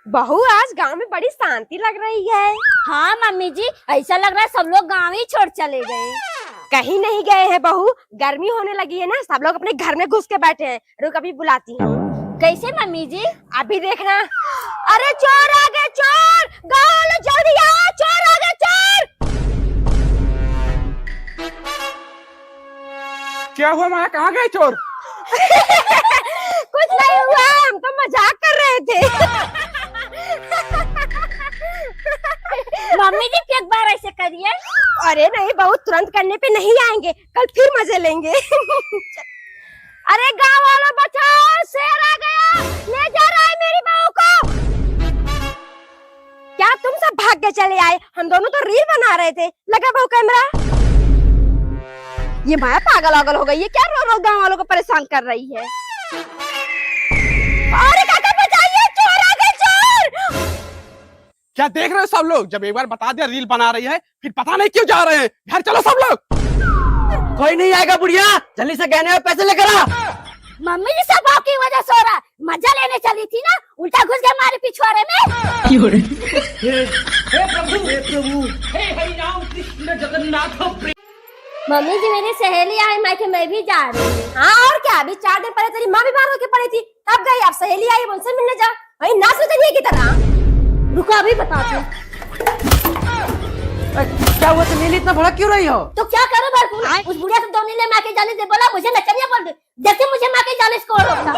बहू आज गांव में बड़ी शांति लग रही है। हाँ मम्मी जी, ऐसा लग रहा है सब लोग गांव ही छोड़ चले गए। कहीं नहीं गए हैं बहू, गर्मी होने लगी है ना, सब लोग अपने घर में घुस के बैठे हैं। रुक अभी बुलाती हूँ। कैसे मम्मी जी? अभी देखना। अरे चोर आ गए, चोर! गाँव वालों जल्दी आओ, चोर आ गए, चोर! क्या हुआ माया, कहाँ गए चोर? कुछ नहीं हुआ, हम तो मजाक कर रहे थे। मम्मी जी एक बार ऐसे करिए। अरे नहीं बहू, तुरंत करने पे नहीं आएंगे, कल फिर मजे लेंगे। अरे गाँव वालों बचाओ, शेर आ गया, ले जा रहा है मेरी बहू को। क्या तुम सब भाग के चले आए? हम दोनों तो रील बना रहे थे। लगा बहू कैमरा। ये माया पागल वागल हो गई है क्या? रो रो गाँव वालों को परेशान कर रही है। अरे काका बचाइए, चोर आ गए, चोर! क्या देख रहे हो सब लोग? जब एक बार बता दिया रील बना रही है, फिर पता नहीं क्यों जा रहे हैं। घर चलो सब लोग। कोई नहीं आएगा बुढ़िया, जल्दी से गहने में पैसे लेकर आ। मम्मी जी सब आपकी वजह से हो रहा है। मजा लेने चली थी ना, उल्टा घुस गए हमारे पिछवाड़े में। मम्मी जी मेरी सहेली आई, मैं भी जा रही हूँ। हाँ और क्या, अभी 4 दिन पहले तेरी माँ बीमार होके पड़ी थी, तब गई। अब सहेली आई, उनसे मिलने जाओ। भाई ना सोचनिए की तरह। रुको अभी बताती हूँ। क्या हुआ चमेली, इतना भड़क क्यों रही हो? तो क्या करो भरपूर, उस बुढ़िया से 2 नीले माँ के जाने से बोला मुझे नचनिया बोल दे, जैसे मुझे माँ के जाने से कौन रोकता।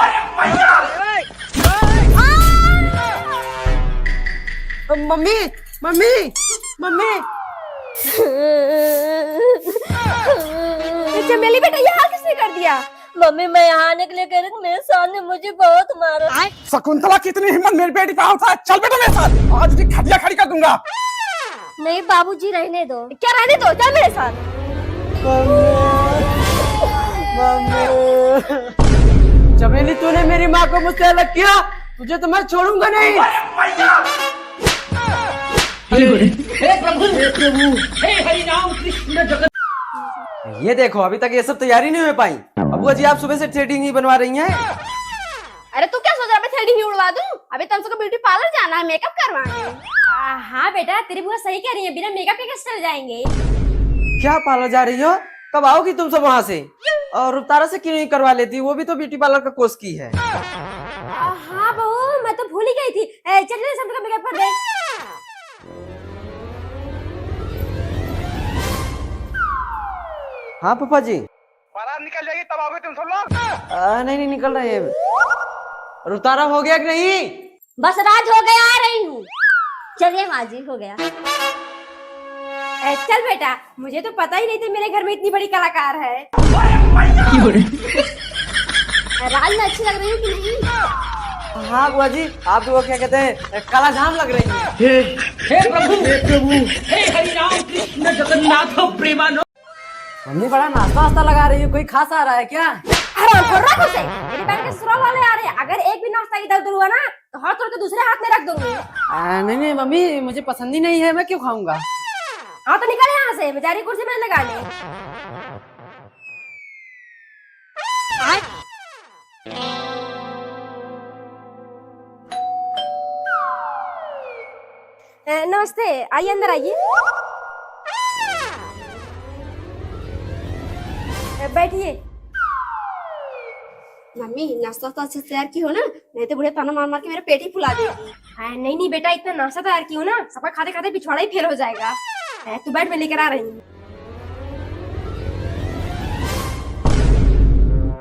Mummy mummy mummy. चमेली बेटा, ये हाल किसने कर दिया? मम्मी मैं यहाँ आने के लिए कह रही थी, मेरे सामने मुझे बहुत मारा। शकुंतला, कितनी हिम्मत मेरी बेटी पे होता है। चल बेटा मेरे साथ, आज उसकी खटिया खड़ी कर दूंगा। नहीं बाबूजी रहने दो। क्या रहने दो, चल मेरे साथ। चमेली, तूने मेरी माँ को मुझसे अलग किया, तुझे तो मैं छोड़ूंगा नहीं। ये देखो, अभी तक ये सब तैयारी नहीं हो पाई। अबुआ जी, आप सुबह से थ्रेडिंग ही बनवा रही हैं। अरे तू क्या सोच रहा है, मैं थ्रेडिंग ही उड़वा दूं? अभी तो हमको ब्यूटी पार्लर जाना है, मेकअप करवाने। हाँ बेटा, तेरी बुआ सही कह रही है, बिना मेकअप के कैसे चल जाएंगे? क्या पार्लर जा रही हो? कब आओगी तुम सब वहाँ से? और रुतारा से क्यों नहीं करवा लेती? वो भी तो ब्यूटी पार्लर का कोर्स की है। हाँ बहू, मैं तो भूल ही गई थी। चल सबका मेकअप कर दे। हाँ पापा जी। बारात निकल जाएगी तब आओगे तुम सब लोग। नहीं नहीं, निकल रहे हैं। रुतारा हो गया कि नहीं? बस राज हो गया, आ रही हूँ। चलिए माँ जी, हो गया। चल बेटा, मुझे तो पता ही नहीं था मेरे घर में इतनी बड़ी कलाकार है। राज में अच्छी लग रही है कि नहीं? हाँ बुआ जी, आप वो क्या कहते हैं, काला जाम लग रही है। हे प्रभु, हे हरि राम कृष्ण जगन्नाथ प्रेमानंद। मम्मी बड़ा नाश्ता वास्ता लगा रही है, कोई खास आ रहा है क्या? अरे बोल रहा है मेरी बहन के ससुराल वाले आ रहे हैं। अगर एक भी नाश्ता इधर उधर हुआ ना, तो हाथ तोड़ के दूसरे हाथ में रख दूंगी। नहीं नहीं मम्मी, मुझे पसंद ही नहीं है, मैं क्यों खाऊंगा? हाँ तो निकल यहाँ से, बेचारी कुर्सी में लगा ले। नमस्ते, आइए अंदर आइए। बैठिए। मम्मी नाश्ता तो अच्छे से तैयार की हो ना, नहीं तो बुढ़े ताना मार मार के मेरा पेट ही फुला देगी। नहीं नहीं बेटा, इतना नाश्ता तैयार की हो ना, सबका खाते खाते पिछवाड़ा ही फेल हो जाएगा। तू बैठ, मैं लेकर आ रही हूँ।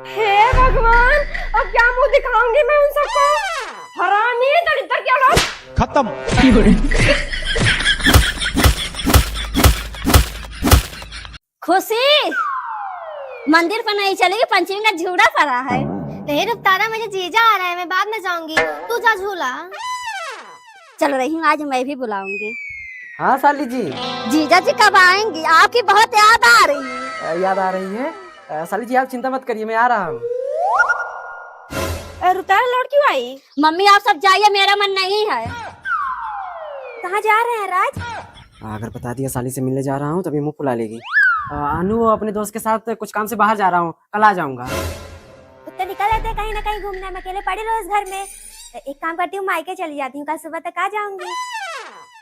हे भगवान, अब क्या मुंह दिखाऊंगी मैं उन सबको? हरामी, दरिद्र के औलाद। खत्म। खुशी मंदिर पर नहीं चलेगी, पंचमी का झूला पड़ा है। नहीं रुकतारा, मुझे जीजा आ रहा है, मैं बाद में जाऊंगी, तू जा झूला। चल रही हूँ, आज मैं भी बुलाऊंगी। हाँ साली जी। जीजा जी कब आएंगी? आपकी बहुत याद आ रही है। याद आ रही है? साली जी आप चिंता मत करिए, मैं आ रहा हूँ। रुतारा लौट क्यों आई? मम्मी आप सब जाइए, मेरा मन नहीं है। कहाँ जा रहे हैं राज? अगर बता दिया साली से मिलने जा रहा हूँ तभी मुंह फुला लेगी। अनु अपने दोस्त के साथ कुछ काम से बाहर जा रहा हूँ, कल आ जाऊंगा। तो निकल लेते कहीं ना कहीं घूमने, में अकेले पड़े रहो इस घर में। एक काम करती हूँ, मायके चली जाती हूँ, कल सुबह तक आ जाऊंगी।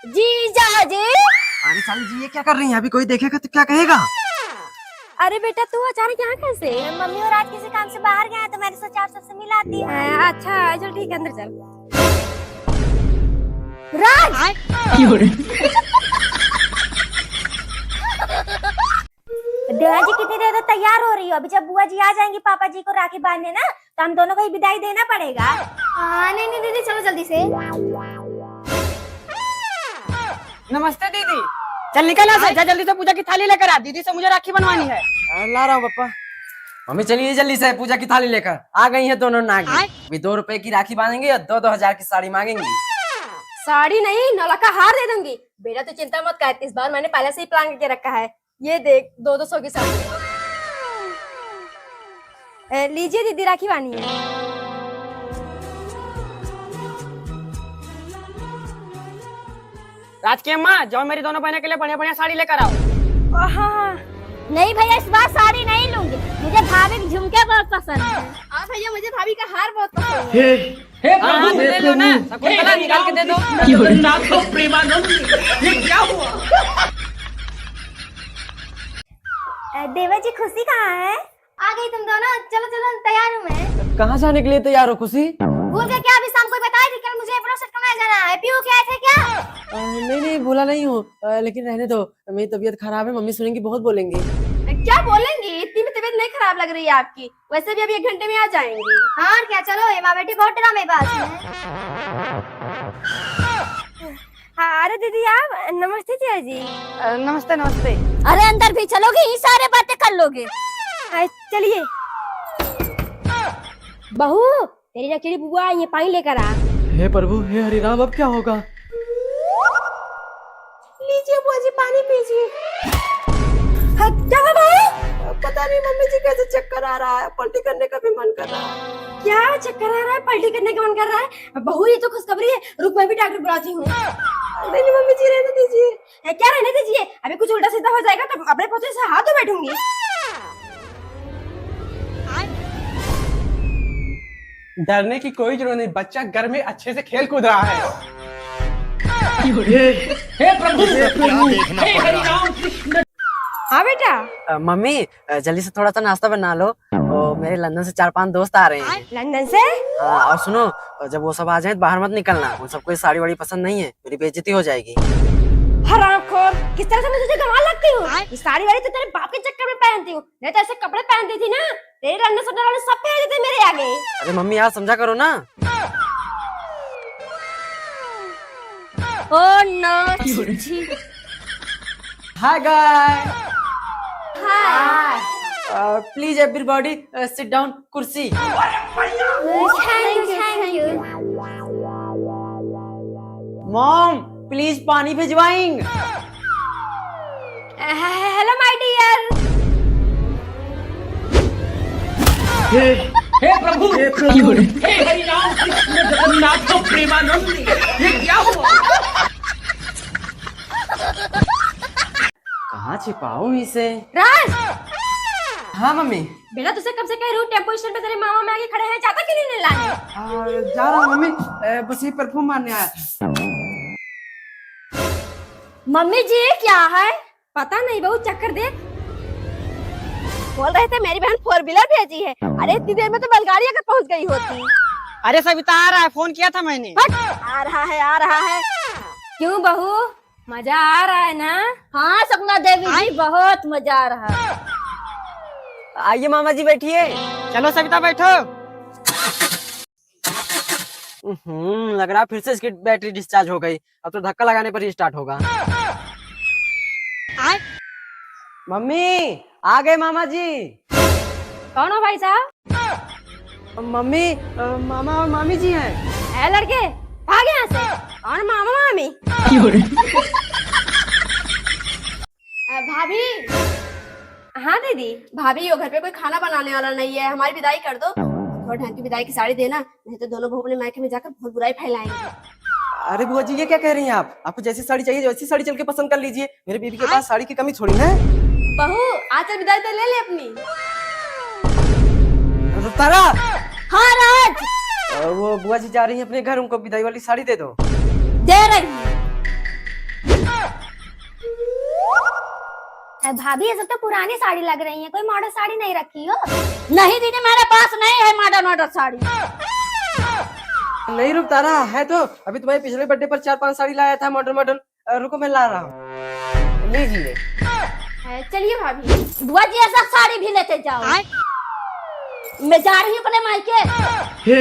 जीजा जी। अरे साली जी ये क्या कर रही हैं? अभी कोई देखेगा तो क्या कहेगा? अरे बेटा तू अचानक यहाँ कैसे? मम्मी और आज किसी काम से बाहर गए हैं, तो मैंने सोचा आप सबसे मिलाती हूँ। अच्छा चल ठीक है, अंदर चल। देवा जी कितनी देर तक तैयार हो रही हो? अभी जब बुआ जी आ जाएंगी पापा जी को राखी बांधने ना, तो हम दोनों को ही विदाई देना पड़ेगा। नहीं नहीं दीदी, चलो जल्दी से। नमस्ते दीदी। चल निकल यहाँ से, जा जल्दी से पूजा की थाली लेकर आ, दीदी से मुझे राखी बनवानी है। ला रहा हूँ पापा। मम्मी चलिए जल्दी से, पूजा की थाली लेकर आ गई है दोनों नागी। अभी 2 रुपए की राखी बांधेंगे और 2-2 हजार की साड़ी मांगेंगी। साड़ी नहीं, नौलखा हार दे दूंगी। बेटा तू चिंता मत कर, इस बार मैंने पहले से ही प्लान करके रखा है। ये देख 200 की साड़ी। लीजिए दीदी राखी बांधिए। राज की अम्मा जाओ मेरी दोनों बहनों के लिए बढ़िया बढ़िया साड़ी लेकर आओ। हाँ नहीं भैया, इस बार साड़ी नहीं लूंगी, मुझे भाभी के झुमके बहुत पसंद है। हाँ भैया, मुझे भाभी का हार बहुत पसंद है। हे हाँ प्रभु, तो हे दे लो ना, प्रभु, सबको गला निकाल के दे दो। जगन्नाथ प्रेमानंद, ये क्या हुआ? देवा जी खुशी कहाँ है? आ गई तुम दोनों, चलो चलो तैयार हूँ मैं। कहाँ जाने के लिए तैयार हो खुशी? भूल गए क्या? अभी शाम को बताई थी, कल मुझे एप्रो सेट करने जाना है। पीयू के आए थे क्या? नहीं भूला नहीं हूँ, लेकिन रहने दो, मेरी तबीयत खराब है, मम्मी सुनेंगी बहुत बोलेंगी। क्या बोलेंगी? इतनी भी तबीयत नहीं खराब लग रही है आपकी। वैसे भी अभी 1 घंटे में आ जाएंगी। हाँ और क्या, चलो ये माँ बेटी बहुत ड्रामेबाज है। हाँ अरे दीदी आप, नमस्ते जिया जी। नमस्ते नमस्ते। अरे अंदर भी चलोगे? ये सारे बातें कर लोगे? चलिए। बहू तेरी रखड़ी बुआ आई है, पानी लेकर आ। हे प्रभु, हे हरि राम, अब क्या होगा? लीजिए बुआ जी, पानी पीजिए। क्या हुआ भाई? पता नहीं मम्मी जी कैसे चक्कर आ रहा है, पलटी करने का भी मन कर रहा है। क्या चक्कर आ रहा है? पलटी करने का मन कर रहा है? बहू ये तो खुशखबरी है, रुक मैं भी डॉक्टर बुलाती हूँ। नहीं मम्मी जी रहने दीजिए। क्या रहने दीजिए? अभी कुछ उल्टा सीधा हो जाएगा तब अपने पोते से हाथ धो बैठूंगी। डरने की कोई जरूरत नहीं, बच्चा घर में अच्छे से खेल कूद रहा है। हे प्रभु, हे प्रभु, हे हरि राम कृष्ण। हाँ बेटा। मम्मी जल्दी से थोड़ा सा नाश्ता बना लो, मेरे लंदन से 4-5 दोस्त आ रहे हैं। लंदन से? और सुनो, जब वो सब आ जाए तो बाहर मत निकलना, उन सबको ये साड़ी वाड़ी पसंद नहीं है, मेरी बेइज्जती हो जाएगी। हरामखोर, किस तरह से मैं तुझे गंवार लगती हूँ? ये साड़ी वाड़ी तो तेरे बाप के चक्कर में पहनती हूँ, नहीं तो ऐसे कपड़े पहनती थी ना, तेरे लंदन से वाले सब पहनते थे मेरे आगे। अरे मम्मी यार समझा करो ना। Oh no. Hi guys, hi. Please everybody sit down, कुर्सी। Thank you. मॉम प्लीज पानी भिजवाएंगे। Hello my dear. हे प्रभु, हे हरि राम कृष्ण जगन्नाथ प्रेमानंद, ये क्या हुआ? कहाँ छिपाऊं इसे? राज, हाँ मम्मी। बेटा तुझसे कब से कह रही हूँ, टेम्पो स्टैंड पे तेरे मामा में आके खड़े हैं, चाहता क्यों नहीं लाने? जा रहा हूँ मम्मी, बस ये परफ्यूम मारने आया था। मम्मी जी क्या है? पता नहीं बहू, चक्कर देख। बोल रहे थे मेरी बहन 4 व्हीलर भेजी है। अरे इतनी देर में तो बैलगाड़ी अगर पहुंच गई होती। अरे सविता आ रहा है, फोन किया था मैंने। आ रहा है, आ रहा है। क्यों बहू, मजा आ रहा है ना? हाँ सपना देवी जी, बहुत मजा आ रहा है। आइए मामा जी बैठिए। चलो सविता बैठो। लग रहा है फिर से इसकी बैटरी डिस्चार्ज हो गई, अब तो धक्का लगाने पर ही स्टार्ट होगा। मम्मी आ गए मामा जी। कौन हो भाई साहब? मम्मी मामा और मामी जी हैं। है लड़के, भाग यहाँ से। कौन मामा मामी? भाभी। हाँ दीदी, भाभी वो घर पे कोई खाना बनाने वाला नहीं है, हमारी विदाई कर दो। थोड़ा ढंग की विदाई की साड़ी देना, नहीं तो दोनों बहू अपने मायके में जाकर बहुत बुराई फैलाएंगे। अरे बुआ जी ये क्या कह रही हैं आप? आपको जैसी साड़ी चाहिए वैसी साड़ी चल के पसंद कर लीजिए, मेरे बीबी के पास साड़ी की कमी थोड़ी है। बहू आज विदाई तो ले ले अपनी। तारा। हाँ राज। और वो बुआ जी जा रही है अपने घर, उनको विदाई वाली साड़ी दे दो। दे रही हूँ। भाभी ये सब तो पुरानी साड़ी लग रही है, कोई मॉडल साड़ी नहीं रखी हो? नहीं दीदी, मेरे पास नहीं है मॉडर्न साड़ी। नहीं रुकतारा है तो अभी तुम्हारे पिछले बर्थडे पर 4-5 साड़ी लाया था मॉडर्न। रुको मैं ला रहा हूँ, लीजिए। चलिए भाभी। बुआ जी ऐसा साड़ी भी लेते जाओ। मैं जा रही हूँ अपने मायके। हे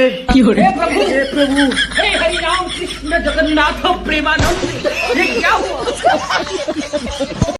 प्रभु, हे हरि राम कृष्ण जगन्नाथ प्रेमानंद, ये क्या हुआ?